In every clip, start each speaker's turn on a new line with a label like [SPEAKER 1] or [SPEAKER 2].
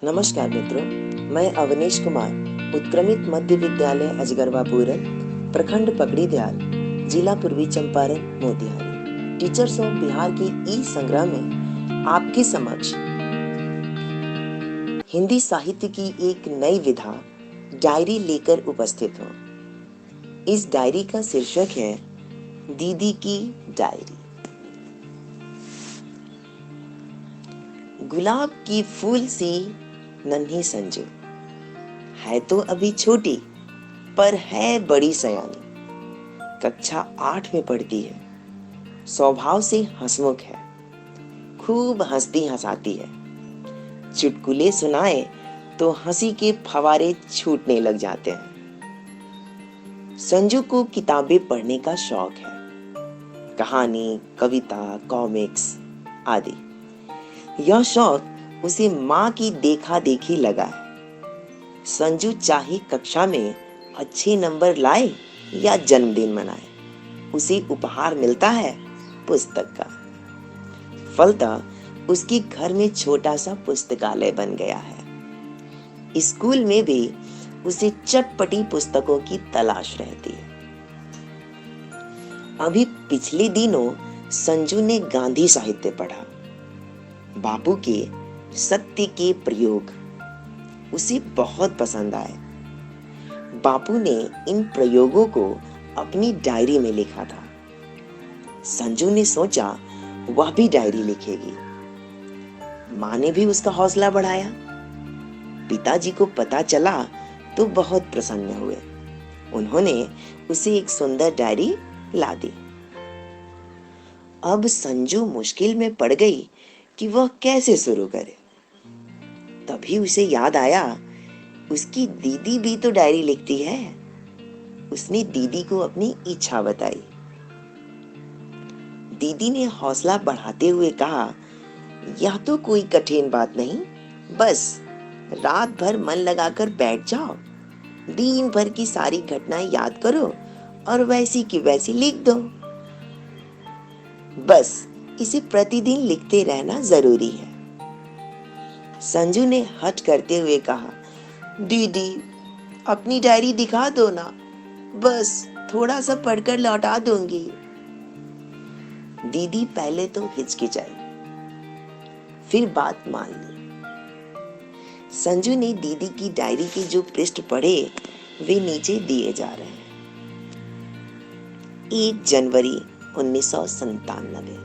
[SPEAKER 1] नमस्कार मित्रों, मैं अवनीश कुमार, उत्क्रमित मध्य विद्यालय अजगरवा पूरन, प्रखंड पकड़ीदयाल, जिला पूर्वी चंपारण, मोतिहारी, टीचर्स ऑफ बिहार की ई संग्रह में आपके समक्ष हिंदी साहित्य की एक नई विधा डायरी लेकर उपस्थित हूँ। इस डायरी का शीर्षक है दीदी की डायरी। गुलाब की फूल सी नन्ही संजू है तो अभी छोटी, पर है बड़ी सयानी। कक्षा 8 में पढ़ती है, स्वभाव से हंसमुख है, खूब हंसती हंसाती है। चुटकुले सुनाए तो हंसी के फवारे छूटने लग जाते हैं। संजू को किताबें पढ़ने का शौक है, कहानी, कविता, कॉमिक्स आदि। यह शौक उसे माँ की देखा देखी लगा है। संजू चाहे कक्षा में अच्छे नंबर लाए या जन्मदिन मनाए, उसे उपहार मिलता है पुस्तक का। फलतः उसके घर में छोटा सा पुस्तकालय बन गया है। स्कूल में भी उसे चटपटी पुस्तकों की तलाश रहती है। अभी पिछले दिनों संजू ने गांधी साहित्य पढ़ा। बापू के सत्य के प्रयोग उसे बहुत पसंद आए। बापू ने इन प्रयोगों को अपनी डायरी में लिखा था। संजू ने सोचा वह भी डायरी लिखेगी। माँ ने भी उसका हौसला बढ़ाया। पिताजी को पता चला तो बहुत प्रसन्न हुए। उन्होंने उसे एक सुंदर डायरी ला दी। अब संजू मुश्किल में पड़ गई कि वह कैसे शुरू करे। तभी उसे याद आया, उसकी दीदी भी तो डायरी लिखती है। उसने दीदी को अपनी इच्छा बताई। दीदी ने हौसला बढ़ाते हुए कहा, यह तो कोई कठिन बात नहीं, बस रात भर मन लगाकर बैठ जाओ, दिन भर की सारी घटनाएं याद करो और वैसी की वैसी लिख दो। बस इसे प्रतिदिन लिखते रहना जरूरी है। संजू ने हट करते हुए कहा, दीदी अपनी डायरी दिखा दो ना, बस थोड़ा सा पढ़कर लौटा दूंगी। दीदी पहले तो हिचकिचाई, फिर बात मान ली। संजू ने दीदी की डायरी के जो पृष्ठ पढ़े वे नीचे दिए जा रहे हैं। 1 जनवरी 1997।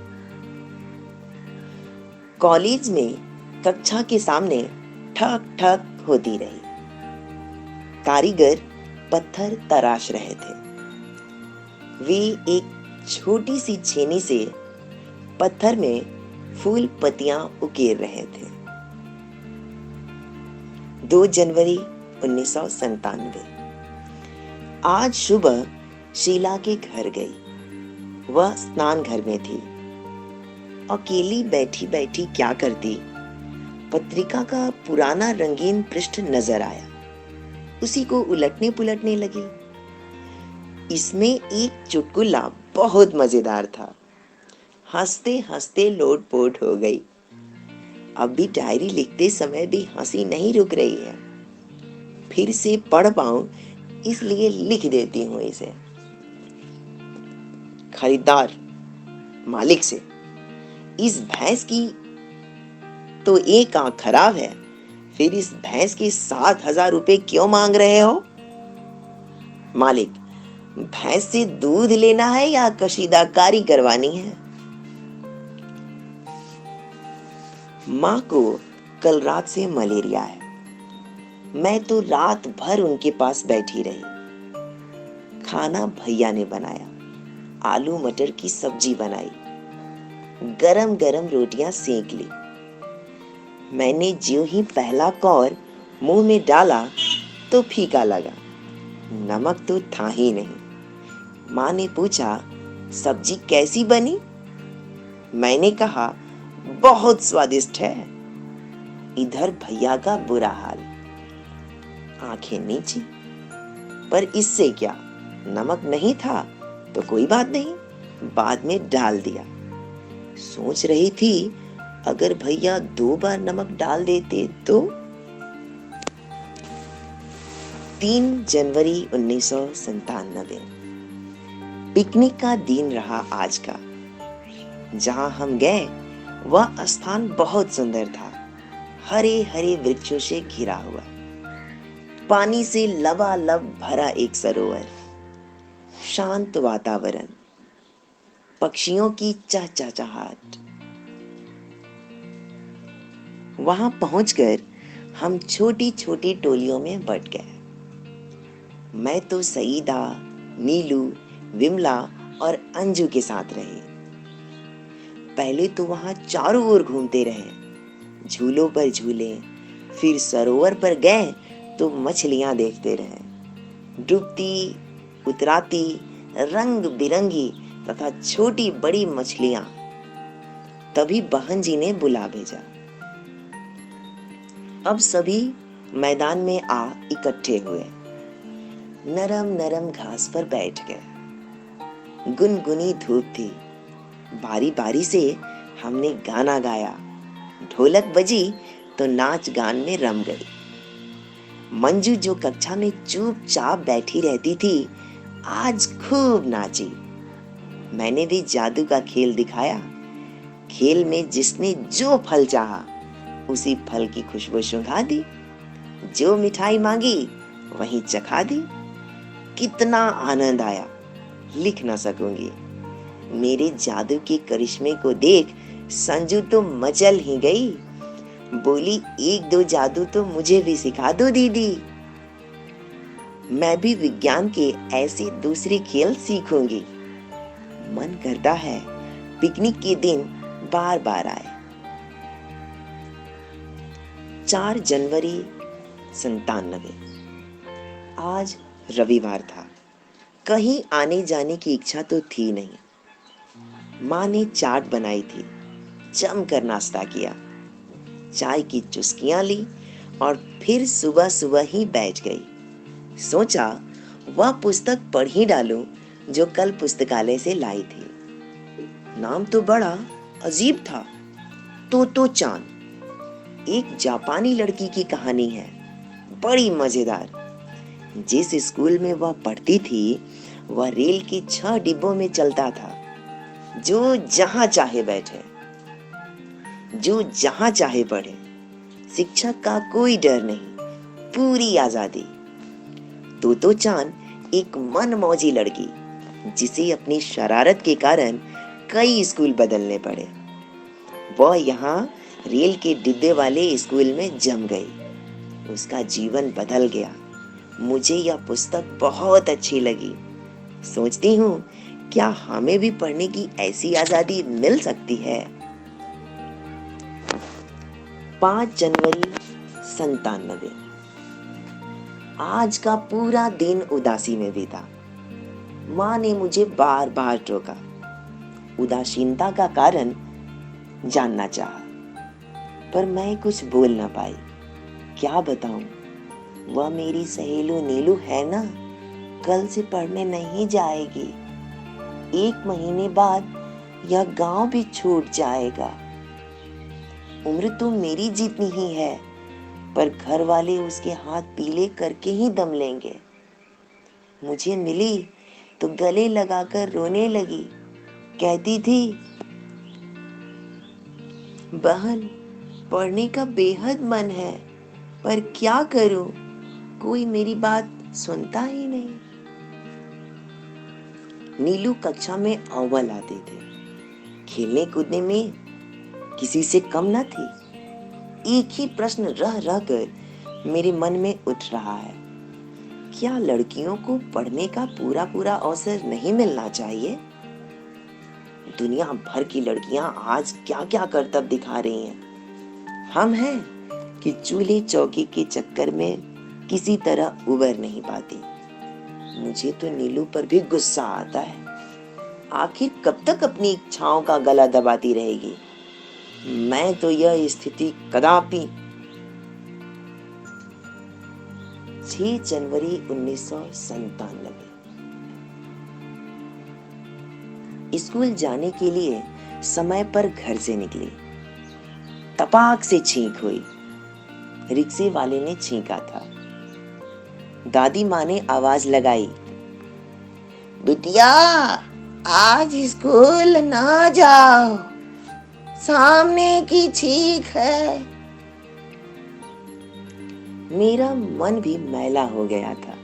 [SPEAKER 1] कॉलेज में कक्षा के सामने ठक ठक होती रही। कारीगर पत्थर तराश रहे थे। वे एक छोटी सी छेनी से पत्थर में फूल पत्तियां उकेर रहे थे। 2 जनवरी 1997। आज सुबह शीला के घर गई। वह स्नान घर में थी। अकेली बैठी बैठी क्या करती, पत्रिका का पुराना रंगीन पृष्ठ नजर आया। उसी को उलटने पुलटने लगी। इसमें एक चुटकुला बहुत मजेदार था। हंसते हंसते लोटपोट हो गई। अब भी डायरी लिखते समय भी हंसी नहीं रुक रही है। फिर से पढ़ पाऊं इसलिए लिख देती हूं इसे। खरीदार मालिक से, इस भैंस की तो एक आंख खराब है, फिर इस भैंस के 7,000 रुपए क्यों मांग रहे हो? मालिक, भैंस से दूध लेना है या कशीदाकारी करवानी है? माँ को कल रात से मलेरिया है। मैं तो रात भर उनके पास बैठी रही। खाना भैया ने बनाया। आलू मटर की सब्जी बनाई। गरम गरम रोटियां सेक ली। मैंने ज्यों ही पहला कौर मुंह में डाला तो फीका लगा। नमक तो था ही नहीं। माँ ने पूछा, सब्जी कैसी बनी? मैंने कहा, बहुत स्वादिष्ट है। इधर भैया का बुरा हाल। आंखें नीची। पर इससे क्या, नमक नहीं था तो कोई बात नहीं, बाद में डाल दिया। सोच रही थी अगर भैया 2 बार नमक डाल देते तो 3 जनवरी 1997। पिकनिक का दिन रहा आज का। जहां हम गए वह स्थान बहुत सुंदर था। हरे हरे वृक्षों से घिरा हुआ, पानी से लबालब भरा एक सरोवर, शांत वातावरण, पक्षियों की चहचहाहट। वहां पहुंचकर हम छोटी छोटी टोलियों में बंट गए। मैं तो सईदा, नीलू, विमला और अंजू के साथ रही। पहले तो वहां चारों ओर घूमते रहे, झूलों पर झूले, फिर सरोवर पर गए तो मछलियां देखते रहे, डूबती, उतराती, रंग बिरंगी तथा छोटी बड़ी मछलियां। तभी बहन जी ने बुला भेजा। अब सभी मैदान में आ इकट्ठे हुए, नरम नरम घास पर बैठ गए। गुनगुनी धूप थी। बारी बारी से हमने गाना गाया। ढोलक बजी तो नाच गान में रम गई। मंजू जो कक्षा में चुपचाप बैठी रहती थी, आज खूब नाची। मैंने भी जादू का खेल दिखाया। खेल में जिसने जो फल चाहा उसी फल की खुशबू सुंघा दी, जो मिठाई मांगी वहीं चखा दी। कितना आनंद आया, लिख ना सकूंगी। मेरे जादू के करिश्मे को देख संजू तो मचल ही गई। बोली, एक दो जादू तो मुझे भी सिखा दो दीदी। मैं भी विज्ञान के ऐसे दूसरे खेल सीखूंगी। मन करता है पिकनिक के दिन बार बार आए। 4 जनवरी 97। आज रविवार था। कहीं आने जाने की इच्छा तो थी नहीं। माँ ने चाट बनाई थी। जमकर नाश्ता किया, चाय की चुस्कियां ली और फिर सुबह सुबह ही बैठ गई। सोचा वह पुस्तक पढ़ ही डालूं जो कल पुस्तकालय से लाई थी। नाम तो बड़ा अजीब था, तोतो चान। एक जापानी लड़की की कहानी है, बड़ी मजेदार। जिस स्कूल में वह पढ़ती थी वह रेल के 6 डिब्बों में चलता था। जो जहां चाहे बैठे, जो जहां चाहे पढ़े, शिक्षक का कोई डर नहीं, पूरी आजादी। तोतो चान एक मनमौजी लड़की, जिसे अपनी शरारत के कारण कई स्कूल बदलने पड़े। वह यहाँ रेल के डिब्बे वाले स्कूल में जम गई। उसका जीवन बदल गया। मुझे यह पुस्तक बहुत अच्छी लगी। सोचती हूँ क्या हमें भी पढ़ने की ऐसी आजादी मिल सकती है। 5 जनवरी 97। आज का पूरा दिन उदासी में बीता। माँ ने मुझे बार बार टोका। उदासीनता का कारण जानना चाहा, पर मैं कुछ बोल ना पाई। क्या बताऊं, वह मेरी सहेली नीलू है ना, कल से पढ़ने नहीं जाएगी। 1 महीने बाद यह गांव भी छूट जाएगा। उम्र तो मेरी जितनी ही है, पर घर वाले उसके हाथ पीले करके ही दम लेंगे। मुझे मिली तो गले लगाकर रोने लगी। कहती थी, बहन पढ़ने का बेहद मन है, पर क्या करूं, कोई मेरी बात सुनता ही नहीं। नीलू कक्षा में अव्वल आते थे। खेलने कूदने में किसी से कम न थी। एक ही प्रश्न रह रह कर मेरे मन में उठ रहा है, क्या लड़कियों को पढ़ने का पूरा पूरा अवसर नहीं मिलना चाहिए? दुनिया भर की लड़कियां आज क्या क्या करतब दिखा रही हैं। हम हैं कि चूल्हे चौकी के चक्कर में किसी तरह उबर नहीं पाती। मुझे तो नीलू पर भी गुस्सा आता है। आखिर कब तक अपनी इच्छाओं का गला दबाती रहेगी? मैं तो यह स्थिति कदापि। 6 जनवरी 1997। स्कूल जाने के लिए समय पर घर से निकली। तपाक से छींक हुई। रिक्शे वाले ने छींका था। दादी माँ ने आवाज लगाई, बिटिया आज स्कूल ना जाओ, सामने की छींक है। मेरा मन भी मैला हो गया था।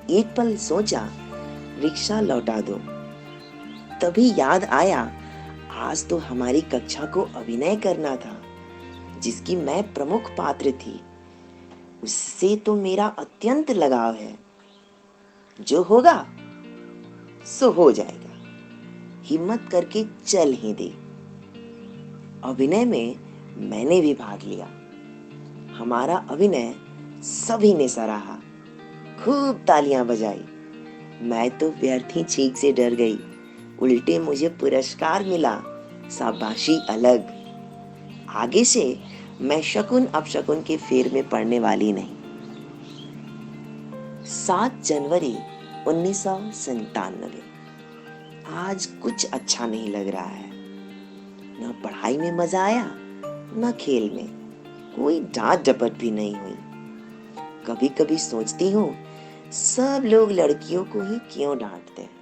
[SPEAKER 1] एक पल सोचा रिक्शा लौटा दो, तभी याद आया आज तो हमारी कक्षा को अभिनय करना था जिसकी मैं प्रमुख पात्र थी। उससे तो मेरा अत्यंत लगाव है। जो होगा सो हो जाएगा, हिम्मत करके चल ही दे। अभिनय में मैंने भी भाग लिया। हमारा अभिनय सभी ने सराहा, खूब तालियां बजाई। मैं तो व्यर्थ ही चीख से डर गई, उल्टे मुझे पुरस्कार मिला, शाबाशी अलग। आगे से मैं शकुन अपशकुन के फेर में पड़ने वाली नहीं। 7 जनवरी 1997। आज कुछ अच्छा नहीं लग रहा है। न पढ़ाई में मजा आया, न खेल में। कोई डांट डपट भी नहीं हुई। कभी कभी सोचती हूँ सब लोग लड़कियों को ही क्यों डांटते हैं।